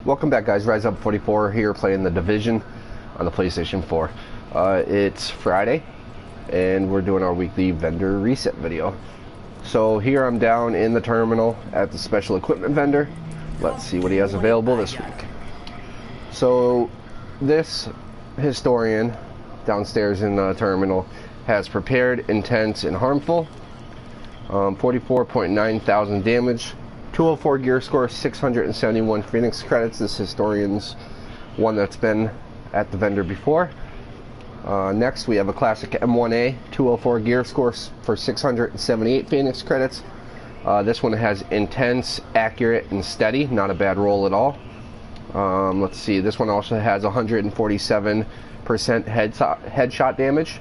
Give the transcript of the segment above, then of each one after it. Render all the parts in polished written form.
Welcome back, guys. Rise Up 44 here playing The Division on the PlayStation 4. It's Friday and we're doing our weekly vendor reset video. So here I'm down in the terminal at the special equipment vendor. Let's see what he has available this week. So this historian downstairs in the terminal has prepared, intense, and harmful. 44.9 thousand damage. 204 gear score, 671 Phoenix credits. This historian's one that's been at the vendor before. Next we have a classic M1A, 204 gear score for 678 Phoenix credits. This one has intense, accurate, and steady. Not a bad roll at all. Let's see, this one also has 147% headshot damage.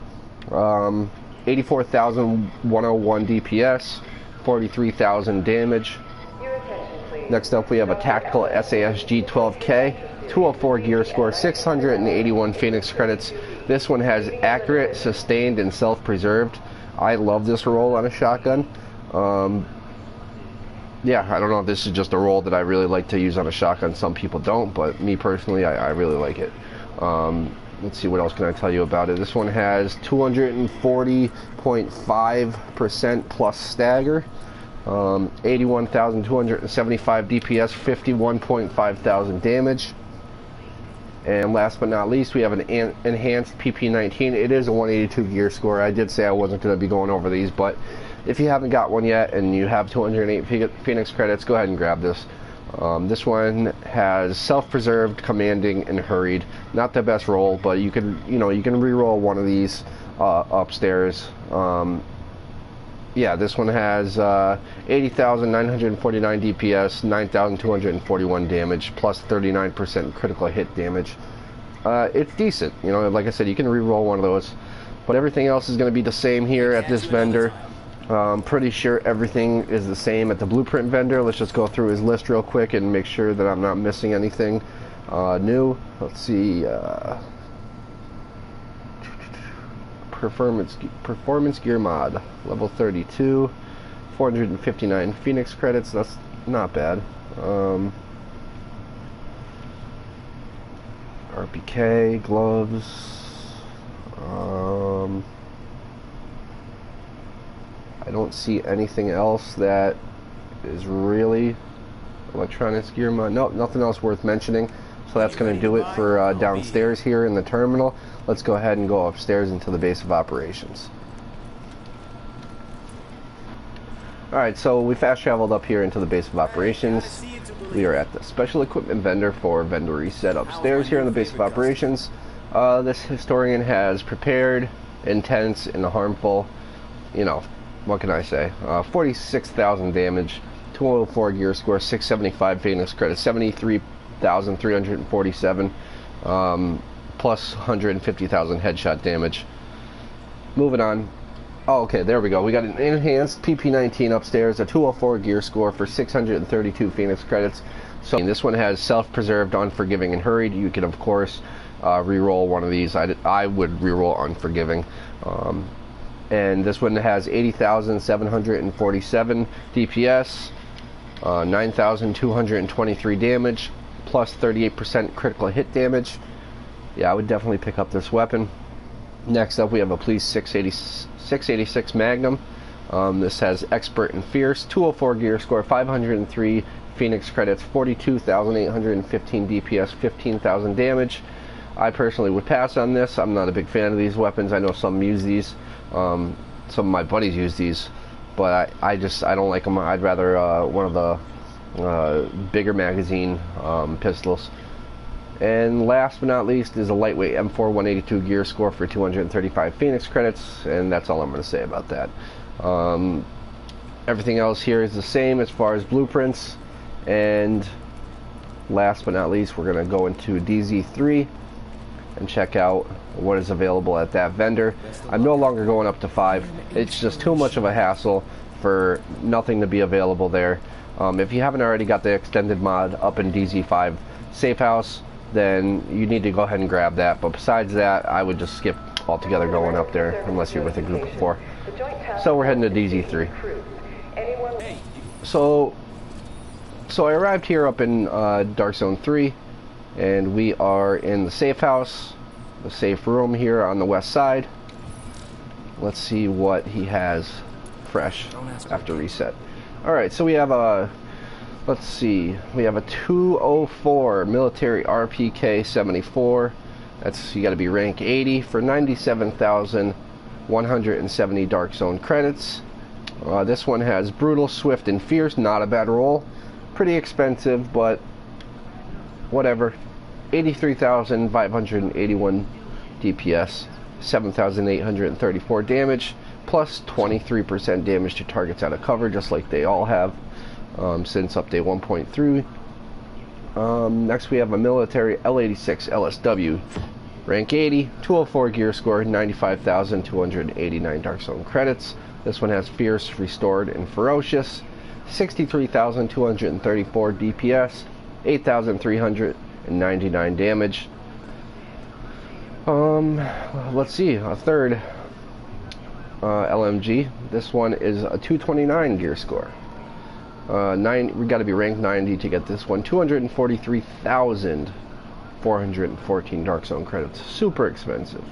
84,101 DPS, 43,000 damage. Next up we have a tactical SASG 12K, 204 gear score, 681 Phoenix credits. This one has accurate, sustained, and self-preserved. I love this roll on a shotgun. Yeah, I don't know if this is just a roll that I really like to use on a shotgun. Some people don't, but me personally, I really like it. Let's see, what else can I tell you about it? This one has 240.5% plus stagger. 81,275 DPS, 51.5 thousand damage. And last but not least, we have an enhanced PP19. It is a 182 gear score. I did say I wasn't going to be going over these, but if you haven't got one yet and you have 208 Phoenix credits, go ahead and grab this. This one has self-preserved, commanding, and hurried. Not the best roll, but you can re-roll one of these upstairs. Yeah, this one has 80,949 DPS, 9,241 damage, plus 39% critical hit damage. It's decent, like I said, you can re-roll one of those. But everything else is going to be the same here at this vendor. Pretty sure everything is the same at the blueprint vendor. Let's just go through his list real quick and make sure that I'm not missing anything new. Let's see. Performance gear mod, level 32, 459 Phoenix credits. That's not bad. RPK gloves. I don't see anything else that is really electronics gear mod. Nope, nothing else worth mentioning. So that's going to do it for downstairs here in the terminal. Let's go ahead and go upstairs into the base of operations. Alright, so we fast traveled up here into the base of operations. We are at the special equipment vendor for vendor reset upstairs here in the base of operations. This historian has prepared, intense, and harmful. What can I say? 46,000 damage, 204 gear score, 675 Phoenix credits, 73,347 plus 150,000 headshot damage. Moving on. Oh, okay, there we go. We got an enhanced PP19 upstairs, a 204 gear score for 632 Phoenix credits. So this one has self-preserved, unforgiving, and hurried. You can, of course, re-roll one of these. I would re-roll unforgiving. And this one has 80,747 DPS, 9,223 damage, plus 38% critical hit damage. Yeah, I would definitely pick up this weapon. Next up, we have a Police 686 Magnum. This has Expert and Fierce, 204 gear score, 503 Phoenix credits, 42,815 DPS, 15,000 damage. I personally would pass on this. I'm not a big fan of these weapons. I know some use these. Some of my buddies use these, but I don't like them. I'd rather one of the bigger magazine pistols. And last but not least is a lightweight M4 182 gear score for 235 Phoenix credits, and that's all I'm going to say about that. Everything else here is the same as far as blueprints. And last but not least, we're going to go into DZ3 and check out what is available at that vendor. I'm no longer going up to 5. It's just too much of a hassle for nothing to be available there. If you haven't already got the extended mod up in DZ5 Safehouse, then you need to go ahead and grab that. But besides that, I would just skip altogether going up there unless you're with a group of 4. So we're heading to DZ3. So So I arrived here up in Dark Zone 3, and we are in the safe house, the safe room here on the west side. Let's see what he has fresh after reset. Alright, so we have a, let's see, we have a 204 military RPK 74. That's, you gotta be rank 80 for 97,170 Dark Zone credits. This one has Brutal, Swift, and Fierce. Not a bad roll. Pretty expensive, but whatever. 83,581 DPS, 7,834 damage, plus 23% damage to targets out of cover, just like they all have since update 1.3. Next we have a military L86 LSW, rank 80, 204 gear score, 95,289 Dark Zone credits. This one has Fierce, Restored, and Ferocious, 63,234 DPS, 8,399 damage. Let's see, a third LMG. This one is a 229 gear score. We got to be ranked 90 to get this one. 243,414 Dark Zone credits. Super expensive.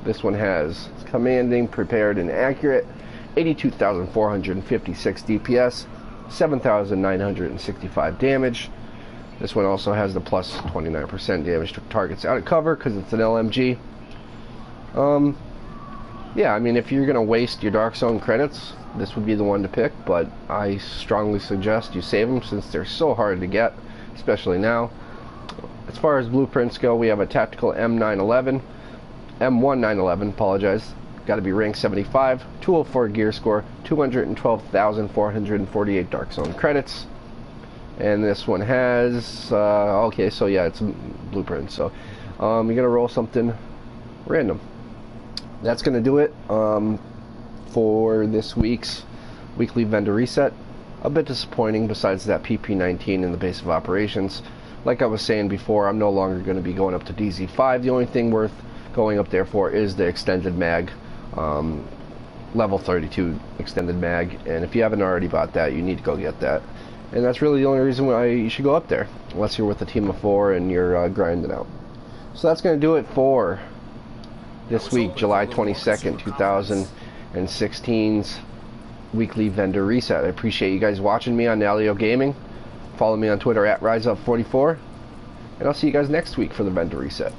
This one has Commanding, Prepared, and Accurate. 82,456 DPS, 7,965 damage. This one also has the plus 29% damage to targets out of cover because it's an LMG. Yeah, I mean, if you're gonna waste your Dark Zone credits, this would be the one to pick, but I strongly suggest you save them since they're so hard to get, especially now. As far as blueprints go, we have a tactical M1911, apologize. Got to be rank 75, 204 gear score, 212,448 Dark Zone credits. And this one has, okay, so yeah, it's a blueprint. So you're going to roll something random. That's going to do it for this week's weekly vendor reset. A bit disappointing besides that PP19 in the base of operations. Like I was saying before, I'm no longer going to be going up to DZ5. The only thing worth going up there for is the extended mag. Level 32 extended mag, and if you haven't already bought that, you need to go get that. And that's really the only reason why you should go up there, unless you're with a team of 4 and you're grinding out. So that's going to do it for this week, July 22nd, 2016's weekly vendor reset. I appreciate you guys watching me on Nalio Gaming. Follow me on Twitter at RiseUp44, and I'll see you guys next week for the vendor reset.